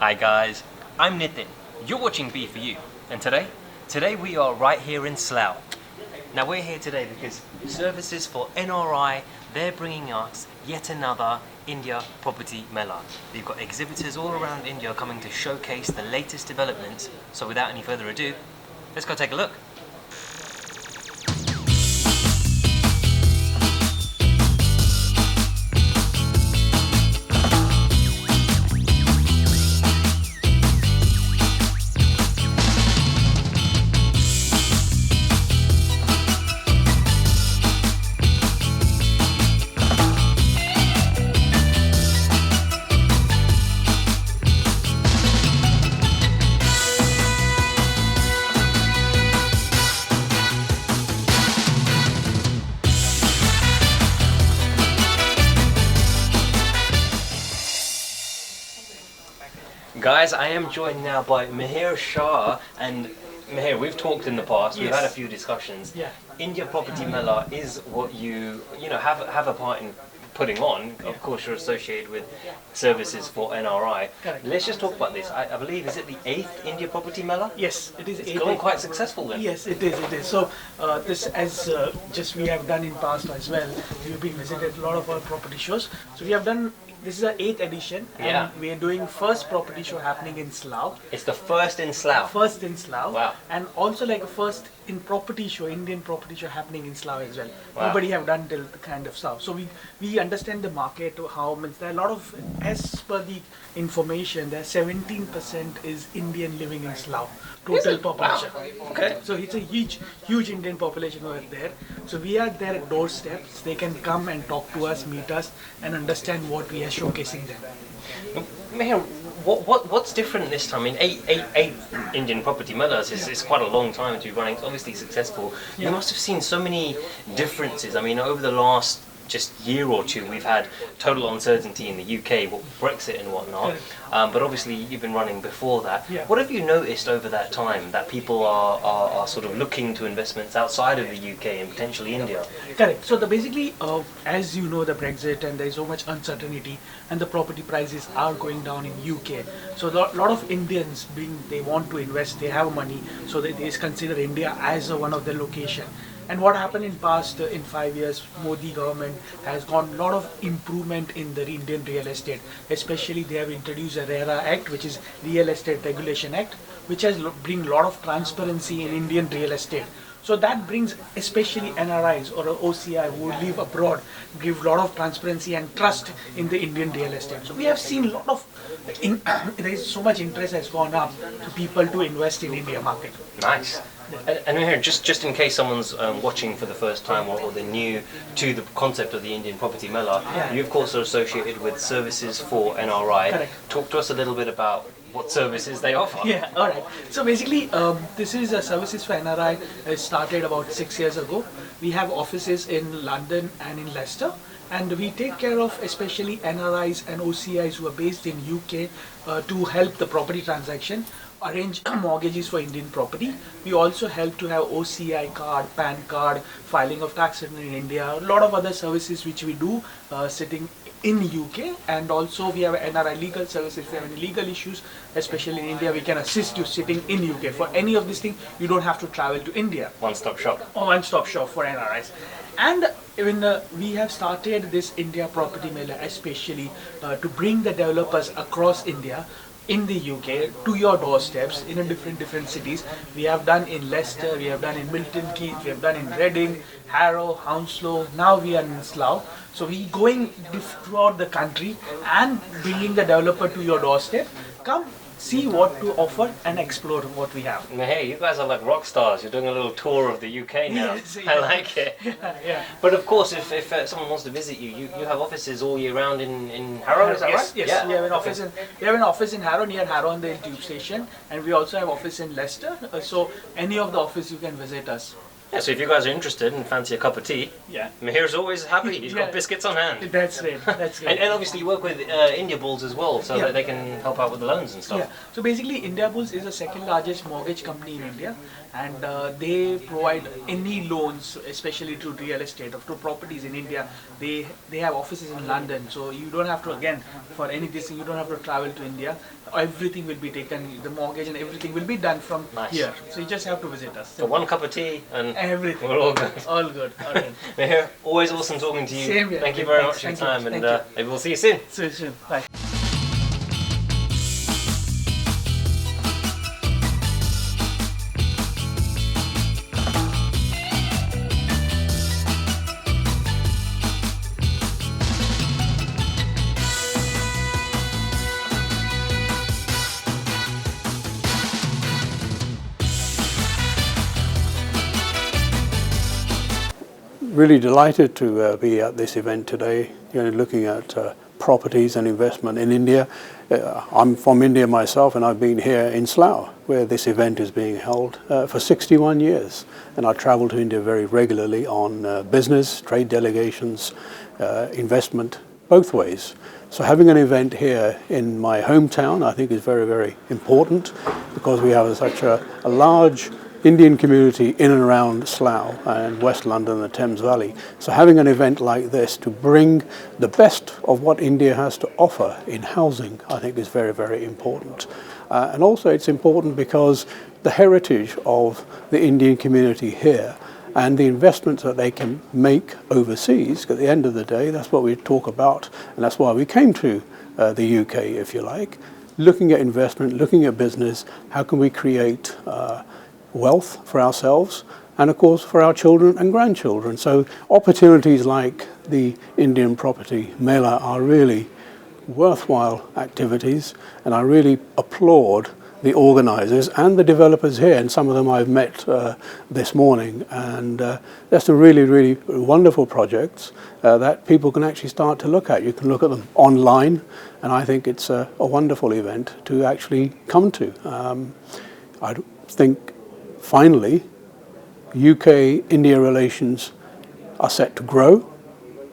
Hi guys, I'm Nitin. You're watching B4U, and today we are right here in Slough. Now we're here today because Services for NRI, they're bringing us yet another India Property Mela. They've got exhibitors all around India coming to showcase the latest developments. So without any further ado, let's go take a look. Guys, I am joined now by Mela Slough, and Mela, we've talked in the past, we've had a few discussions. Yeah. India Property Mela is what you have a part in putting on. Of course, you're associated with Services for NRI. Correct. Let's just talk about this. I believe, is it the 8th India Property Mela? Yes, it is. It's gone quite successful then. Yes, it is. So this, as just we have done in past as well, we've been visited a lot of our property shows. So we have done. This is our 8th edition, and we are doing first property show happening in Slough. It's the first in Slough. First in Slough. Wow. And also like a first in property show, Indian property show happening in Slough as well. Wow. Nobody have done till the kind of Slough. So we understand the market, how means there are a lot of, as per the information, there 17% is Indian living in Slough. Total population. Wow. Okay. So it's a huge Indian population over there. So we are there at doorsteps. They can come and talk to us, meet us, and understand what we are showcasing them. Mela, what's different this time? I mean, eight Indian Property Melas is quite a long time to be running. It's obviously successful. You must have seen so many differences. I mean, over the last just year or two, we've had total uncertainty in the UK, Brexit and whatnot. But obviously, you've been running before that. Yeah. What have you noticed over that time that people are sort of looking to investments outside of the UK and potentially India? Correct. So basically, as you know, the Brexit and there is so much uncertainty, and the property prices are going down in UK. So a lot of Indians, they want to invest, they have money, so they consider India as one of the location. And what happened in past, in 5 years, Modi government has got a lot of improvement in the Indian real estate. Especially they have introduced a RERA Act, which is Real Estate Regulation Act, which has bring a lot of transparency in Indian real estate. So that brings especially NRIs or OCI who live abroad, give a lot of transparency and trust in the Indian real estate. So we have seen a lot of, there is so much interest has gone up to people to invest in India market. Nice. And here, just in case someone's watching for the first time or they're new to the concept of the Indian Property Mela, you of course are associated with Services for NRI. Correct. Talk to us a little bit about what services they offer. Yeah, alright. So basically, this is a Services for NRI. It started about 6 years ago. We have offices in London and in Leicester. And we take care of especially NRIs and OCIs who are based in UK to help the property transaction, arrange mortgages for Indian property. We also help to have OCI card, PAN card, filing of tax return in India, a lot of other services which we do sitting in UK. And also we have NRI legal services. If you have any legal issues, especially in India, we can assist you sitting in UK. For any of these things, you don't have to travel to India. One-stop shop. One-stop shop for NRIs. And when we have started this India Property Mela especially to bring the developers across India in the UK to your doorsteps in a different cities. We have done in Leicester, we have done in Milton Keynes, we have done in Reading, Harrow, Hounslow, now we are in Slough. So we going throughout the country and bringing the developer to your doorstep. Come see what to offer and explore what we have. Hey, you guys are like rock stars. You're doing a little tour of the UK now. Yes, I like it. Yeah. But of course, if someone wants to visit you, you have offices all year round in Harrow, is that Yes, right? yes. Yeah. We have an office in Harrow, near Harrow on the Tube station, and we also have office in Leicester. So any of the office you can visit us. Yeah, so if you guys are interested and fancy a cup of tea, Yeah. Mahir's always happy. He's got Yeah. biscuits on hand. That's great. That's great. And obviously you work with Indiabulls as well, so Yeah. that they can help out with the loans and stuff. Yeah. So basically, Indiabulls is the second largest mortgage company in India, and they provide any loans, especially to real estate or to properties in India. They have offices in London, so you don't have to, again, for any this thing, you don't have to travel to India. Everything will be taken, the mortgage and everything will be done from Nice. here. So you just have to visit us. So one cup of tea and Everything. we're all good. All good. All right. Mahir, always awesome talking to you. Same here. Thank you very Thanks. much for your Thank you. time, and Thank you. maybe we'll see you soon. See you soon. Bye. Really delighted to be at this event today, looking at properties and investment in India. I'm from India myself, and I've been here in Slough, where this event is being held for 61 years. And I travel to India very regularly on business, trade delegations, investment, both ways. So having an event here in my hometown, I think is very, very important, because we have such a large Indian community in and around Slough and West London and the Thames Valley. So having an event like this to bring the best of what India has to offer in housing, I think is very, very important. And also it's important because the heritage of the Indian community here and the investments that they can make overseas, at the end of the day, that's what we talk about, and that's why we came to the UK, if you like. Looking at investment, looking at business, how can we create wealth for ourselves and of course for our children and grandchildren. So opportunities like the Indian property Mela are really worthwhile activities, and I really applaud the organisers and the developers here, and some of them I've met this morning, and that's a really, really wonderful projects that people can actually start to look at. You can look at them online, and I think it's a wonderful event to actually come to. I think finally, UK-India relations are set to grow.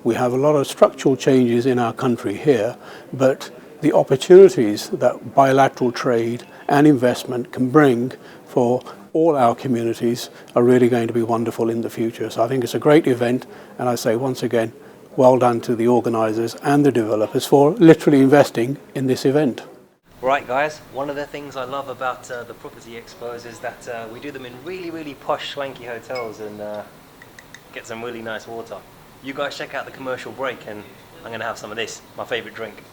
We have a lot of structural changes in our country here, but the opportunities that bilateral trade and investment can bring for all our communities are really going to be wonderful in the future. So I think it's a great event, and I say once again, well done to the organisers and the developers for literally investing in this event. Right guys, one of the things I love about the property expos is that we do them in really, really posh, swanky hotels and get some really nice water. You guys check out the commercial break and I'm going to have some of this, my favourite drink.